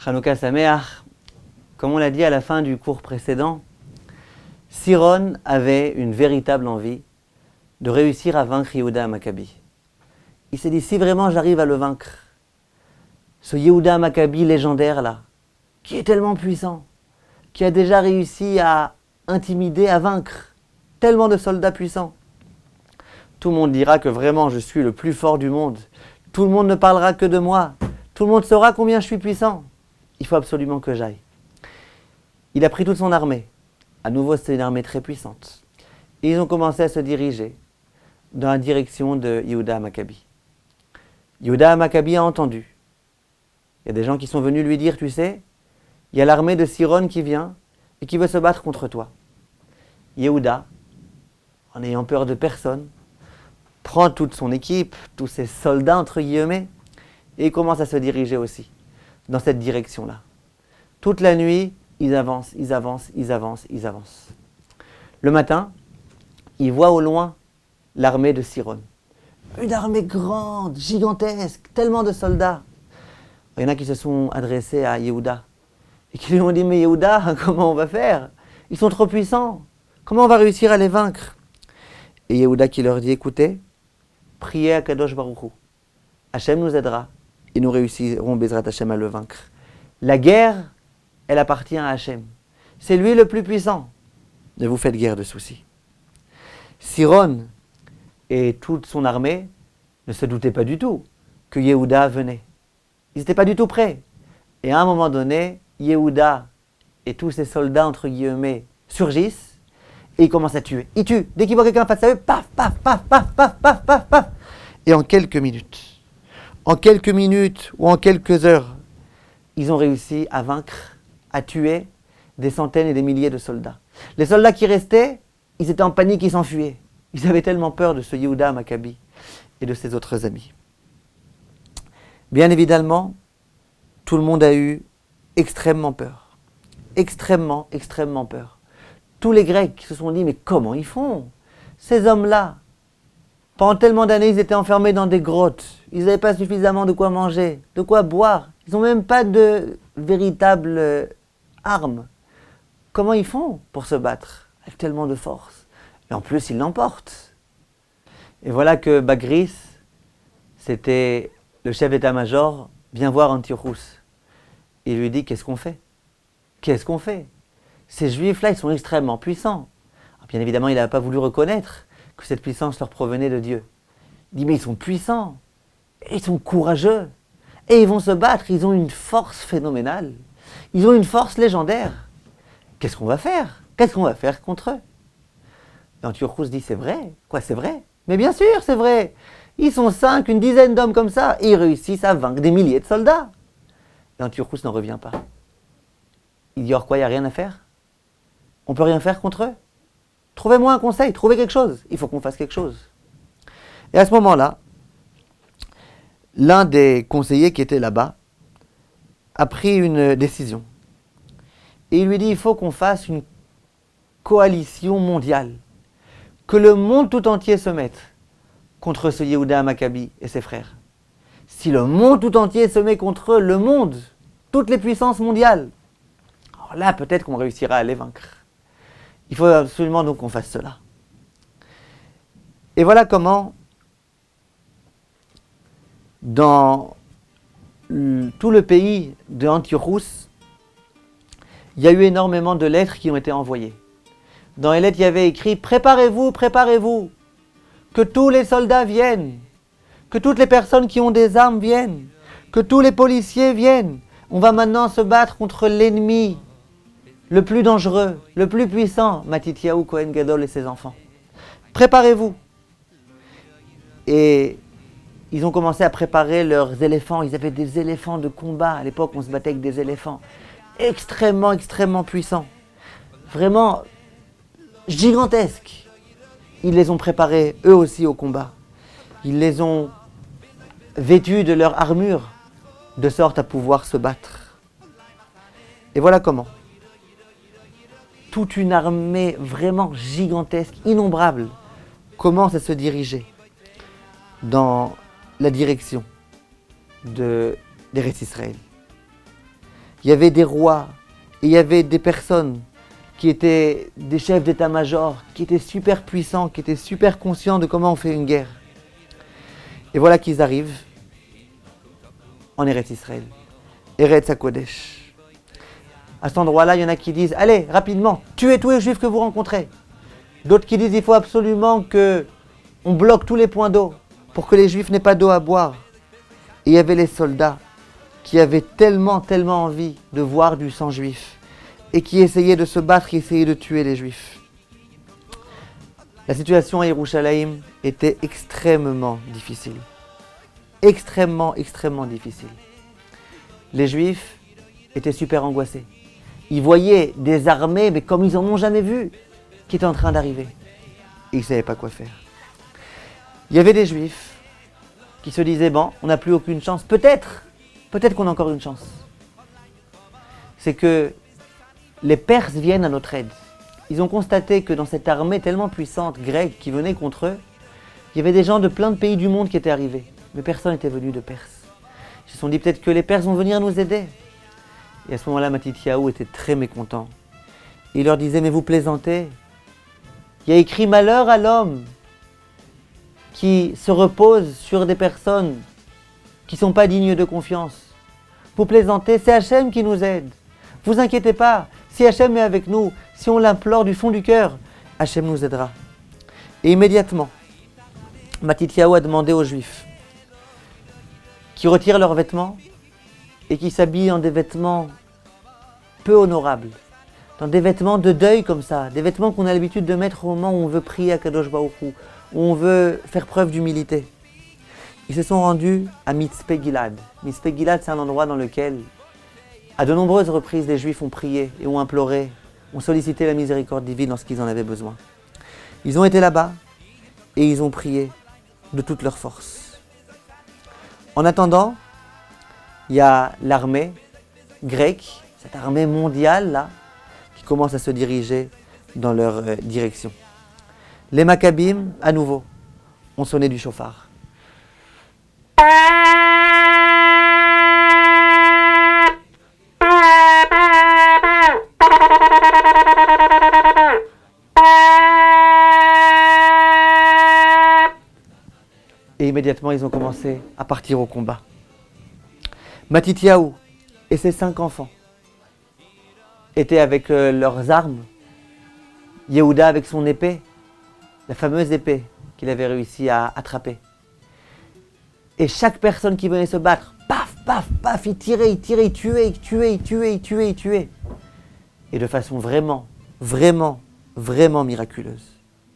Chanukah Sameach, comme on l'a dit à la fin du cours précédent, Siron avait une véritable envie de réussir à vaincre Yehuda Maccabi. Il s'est dit, si vraiment j'arrive à le vaincre, ce Yehuda Maccabi légendaire là, qui est tellement puissant, qui a déjà réussi à intimider, à vaincre tellement de soldats puissants, tout le monde dira que vraiment je suis le plus fort du monde. Tout le monde ne parlera que de moi. Tout le monde saura combien je suis puissant. Il faut absolument que j'aille. Il a pris toute son armée. À nouveau, c'était une armée très puissante. Et ils ont commencé à se diriger dans la direction de Yehuda Maccabi. Yehuda Maccabi a entendu. Il y a des gens qui sont venus lui dire, tu sais, il y a l'armée de Siron qui vient et qui veut se battre contre toi. Yehuda, en n'ayant peur de personne, prend toute son équipe, tous ses soldats entre guillemets, et commence à se diriger aussi dans cette direction-là. Toute la nuit, ils avancent, ils avancent, ils avancent, ils avancent. Le matin, ils voient au loin l'armée de Siron. Une armée grande, gigantesque, tellement de soldats. Il y en a qui se sont adressés à Yehuda et qui lui ont dit, mais Yehuda, comment on va faire? Ils sont trop puissants. Comment on va réussir à les vaincre? Et Yehuda qui leur dit, écoutez, priez à Kadosh Baruch Hu. Hachem nous aidera et nous réussirons Bezrat Hachem à le vaincre. La guerre, elle appartient à Hachem. C'est lui le plus puissant. Ne vous faites guère de soucis. Siron et toute son armée ne se doutaient pas du tout que Yehuda venait. Ils n'étaient pas du tout prêts. Et à un moment donné, Yehuda et tous ses soldats, entre guillemets, surgissent et ils commencent à tuer. Ils tuent. Dès qu'ils voient quelqu'un face à eux, paf, paf, paf, paf, paf, paf, paf, paf. Et en quelques minutes ou en quelques heures, ils ont réussi à vaincre, à tuer des centaines et des milliers de soldats. Les soldats qui restaient, ils étaient en panique, ils s'enfuyaient. Ils avaient tellement peur de ce Yehuda Maccabi et de ses autres amis. Bien évidemment, tout le monde a eu extrêmement peur. Extrêmement, extrêmement peur. Tous les Grecs se sont dit, mais comment ils font? Ces hommes-là, pendant tellement d'années, ils étaient enfermés dans des grottes. Ils n'avaient pas suffisamment de quoi manger, de quoi boire. Ils n'ont même pas de véritables armes. Comment ils font pour se battre avec tellement de force? Et en plus, ils l'emportent. Et voilà que Bagris, c'était le chef d'état-major, vient voir Antiochus. Il lui dit, qu'est-ce qu'on fait? Qu'est-ce qu'on fait? Ces juifs-là, ils sont extrêmement puissants. Alors, bien évidemment, il n'a pas voulu reconnaître que cette puissance leur provenait de Dieu. Il dit, mais ils sont puissants, et ils sont courageux, et ils vont se battre, ils ont une force phénoménale, ils ont une force légendaire. Qu'est-ce qu'on va faire? Qu'est-ce qu'on va faire contre eux? Et Antiochus dit, c'est vrai? Quoi, c'est vrai? Mais bien sûr, c'est vrai. Ils sont 5, une dizaine d'hommes comme ça, et ils réussissent à vaincre des milliers de soldats. Et Antiochus n'en revient pas. Il dit, alors quoi, il n'y a rien à faire? On ne peut rien faire contre eux? Trouvez-moi un conseil, trouvez quelque chose. Il faut qu'on fasse quelque chose. Et à ce moment-là, l'un des conseillers qui était là-bas a pris une décision. Et il lui dit, il faut qu'on fasse une coalition mondiale. Que le monde tout entier se mette contre ce Yehuda Maccabi et ses frères. Si le monde tout entier se met contre eux, le monde, toutes les puissances mondiales, alors là, peut-être qu'on réussira à les vaincre. Il faut absolument donc qu'on fasse cela. Et voilà comment, dans tout le pays de Antiochus, il y a eu énormément de lettres qui ont été envoyées. Dans les lettres, il y avait écrit « Préparez-vous, préparez-vous, que tous les soldats viennent, que toutes les personnes qui ont des armes viennent, que tous les policiers viennent. On va maintenant se battre contre l'ennemi le plus dangereux, le plus puissant, Matityahu, Kohen Gadol et ses enfants. Préparez-vous. » Et ils ont commencé à préparer leurs éléphants. Ils avaient des éléphants de combat. À l'époque, on se battait avec des éléphants extrêmement, extrêmement puissants. Vraiment gigantesques. Ils les ont préparés, eux aussi, au combat. Ils les ont vêtus de leur armure, de sorte à pouvoir se battre. Et voilà comment. Toute une armée vraiment gigantesque, innombrable, commence à se diriger dans la direction d'Eretz Israël. il y avait des rois, et il y avait des personnes qui étaient des chefs d'état-major, qui étaient super puissants, qui étaient super conscients de comment on fait une guerre. Et voilà qu'ils arrivent en Eretz Israël, Eretz HaKodesh. À cet endroit-là, il y en a qui disent « Allez, rapidement, tuez tous les juifs que vous rencontrez ». D'autres qui disent « Il faut absolument qu'on bloque tous les points d'eau pour que les juifs n'aient pas d'eau à boire ». Et il y avait les soldats qui avaient tellement envie de voir du sang juif et qui essayaient de se battre, qui essayaient de tuer les juifs. La situation à Yerushalayim était extrêmement difficile. Extrêmement difficile. Les juifs étaient super angoissés. Ils voyaient des armées, mais comme ils n'en ont jamais vu, qui étaient en train d'arriver. Et ils ne savaient pas quoi faire. Il y avait des juifs qui se disaient, bon, on n'a plus aucune chance. Peut-être qu'on a encore une chance. C'est que les Perses viennent à notre aide. Ils ont constaté que dans cette armée tellement puissante grecque qui venait contre eux, il y avait des gens de plein de pays du monde qui étaient arrivés. Mais personne n'était venu de Perse. Ils se sont dit peut-être que les Perses vont venir nous aider. Et à ce moment-là, Matityahu était très mécontent. Il leur disait, mais vous plaisantez. Il y a écrit malheur à l'homme qui se repose sur des personnes qui ne sont pas dignes de confiance. Vous plaisantez, c'est Hachem qui nous aide. Vous inquiétez pas, si Hachem est avec nous, si on l'implore du fond du cœur, Hachem nous aidera. Et immédiatement, Matityahu a demandé aux Juifs qui retirent leurs vêtements et qui s'habillent en des vêtements peu honorables, dans des vêtements de deuil comme ça, des vêtements qu'on a l'habitude de mettre au moment où on veut prier à Kadosh Baruch Hu, où on veut faire preuve d'humilité. Ils se sont rendus à Mitzpeh Gilad. Mitzpeh Gilad, c'est un endroit dans lequel, à de nombreuses reprises, les Juifs ont prié et ont imploré, ont sollicité la miséricorde divine lorsqu'ils en avaient besoin. Ils ont été là-bas et ils ont prié de toute leur force. En attendant, il y a l'armée grecque, cette armée mondiale là, qui commence à se diriger dans leur direction. Les Maccabim, à nouveau, ont sonné du chauffard. Et immédiatement, ils ont commencé à partir au combat. Matityahu et ses 5 enfants étaient avec leurs armes. Yehuda avec son épée, la fameuse épée qu'il avait réussi à attraper. Et chaque personne qui venait se battre, paf, paf, paf, il tirait, il tuait, il tuait. Et de façon vraiment miraculeuse.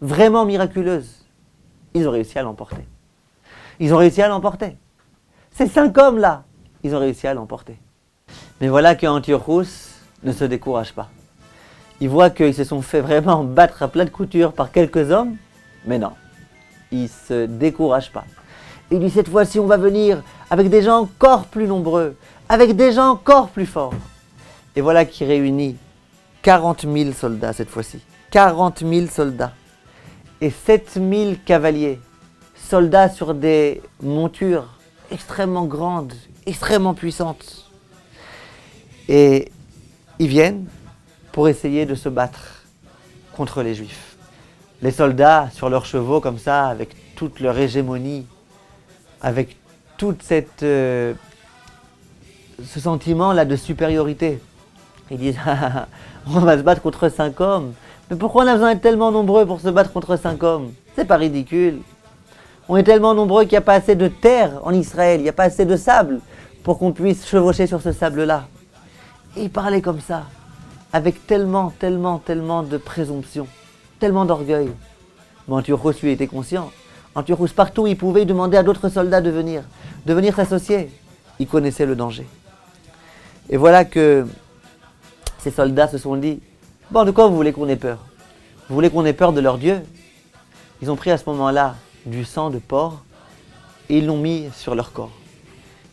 Vraiment miraculeuse. Ils ont réussi à l'emporter. Ces 5 hommes-là, ils ont réussi à l'emporter. Mais voilà qu'Antiochus ne se décourage pas. Il voit qu'ils se sont fait vraiment battre à plat de couture par quelques hommes, mais non, il ne se décourage pas. Il dit cette fois-ci on va venir avec des gens encore plus nombreux, avec des gens encore plus forts. Et voilà qu'il réunit 40 000 soldats cette fois-ci. 40 000 soldats et 7 000 cavaliers. Soldats sur des montures extrêmement grandes, extrêmement puissantes. Et ils viennent pour essayer de se battre contre les Juifs. Les soldats sur leurs chevaux comme ça, avec toute leur hégémonie, avec toute ce sentiment-là de supériorité. Ils disent on va se battre contre 5 hommes. Mais pourquoi on a besoin d'être tellement nombreux pour se battre contre 5 hommes? C'est pas ridicule. On est tellement nombreux qu'il n'y a pas assez de terre en Israël, il n'y a pas assez de sable pour qu'on puisse chevaucher sur ce sable-là. Et il parlait comme ça, avec tellement de présomption, tellement d'orgueil. Mais Antiochus lui était conscient. Antiochus, partout où il pouvait, il demandait à d'autres soldats de venir s'associer. Il connaissait le danger. Et voilà que ces soldats se sont dit, bon, de quoi vous voulez qu'on ait peur? Vous voulez qu'on ait peur de leur Dieu? Ils ont pris à ce moment-là du sang de porc et ils l'ont mis sur leur corps.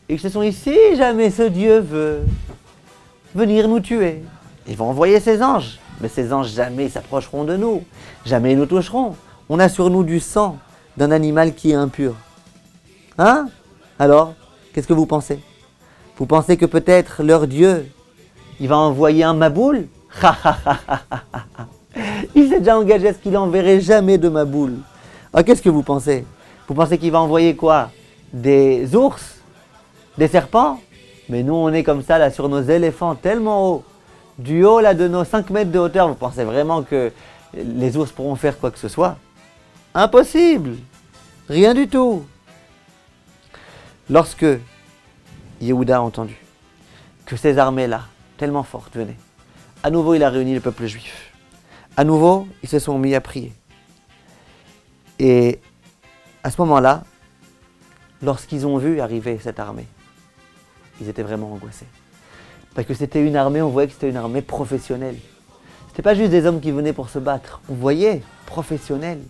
Et ils se sont dit, si jamais ce Dieu veut venir nous tuer, il va envoyer ses anges. Mais ces anges jamais s'approcheront de nous, jamais ils nous toucheront. On a sur nous du sang d'un animal qui est impur. Hein? Alors, qu'est-ce que vous pensez? Vous pensez que peut-être leur Dieu Il va envoyer un Maboul. Il s'est déjà engagé à ce qu'il n'enverrait jamais de Maboul. Alors qu'est-ce que vous pensez? Vous pensez qu'il va envoyer quoi? Des ours? Des serpents? Mais nous on est comme ça là sur nos éléphants tellement haut. Du haut là de nos 5 mètres de hauteur, vous pensez vraiment que les ours pourront faire quoi que ce soit? Impossible! Rien du tout! Lorsque Yehuda a entendu que ces armées-là, tellement fortes, venaient, à nouveau il a réuni le peuple juif. À nouveau, ils se sont mis à prier. Et à ce moment-là, lorsqu'ils ont vu arriver cette armée, ils étaient vraiment angoissés. Parce que c'était une armée, on voyait que c'était une armée professionnelle. C'était pas juste des hommes qui venaient pour se battre. On voyait professionnels,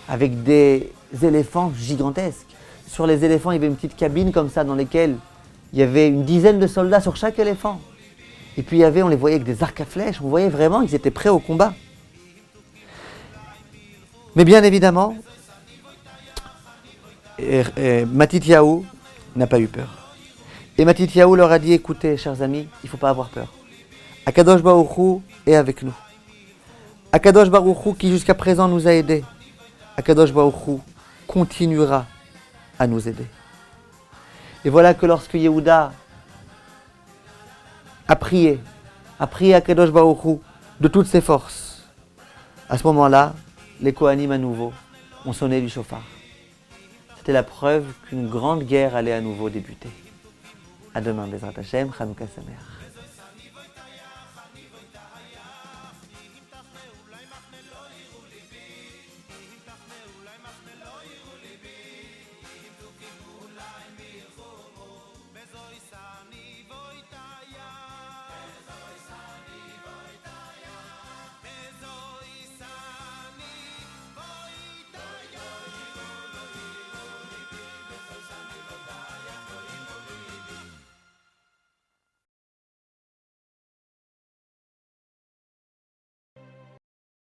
avec des éléphants gigantesques. Sur les éléphants, il y avait une petite cabine comme ça dans laquelle il y avait une dizaine de soldats sur chaque éléphant. Et puis on les voyait avec des arcs à flèches. On voyait vraiment qu'ils étaient prêts au combat. Mais bien évidemment, Matityahu n'a pas eu peur. Et Matityahu leur a dit, écoutez, chers amis, il ne faut pas avoir peur. Akadosh Baruch Hu est avec nous. Akadosh Baruch Hu qui jusqu'à présent nous a aidés. Akadosh Baruch Hu continuera à nous aider. Et voilà que lorsque Yehuda a prié Akadosh Baruch Hu de toutes ses forces, à ce moment-là, les Kohanim à nouveau ont sonné du shofar. C'était la preuve qu'une grande guerre allait à nouveau débuter. À demain, Bezrat Hashem, Chanukah Sameach.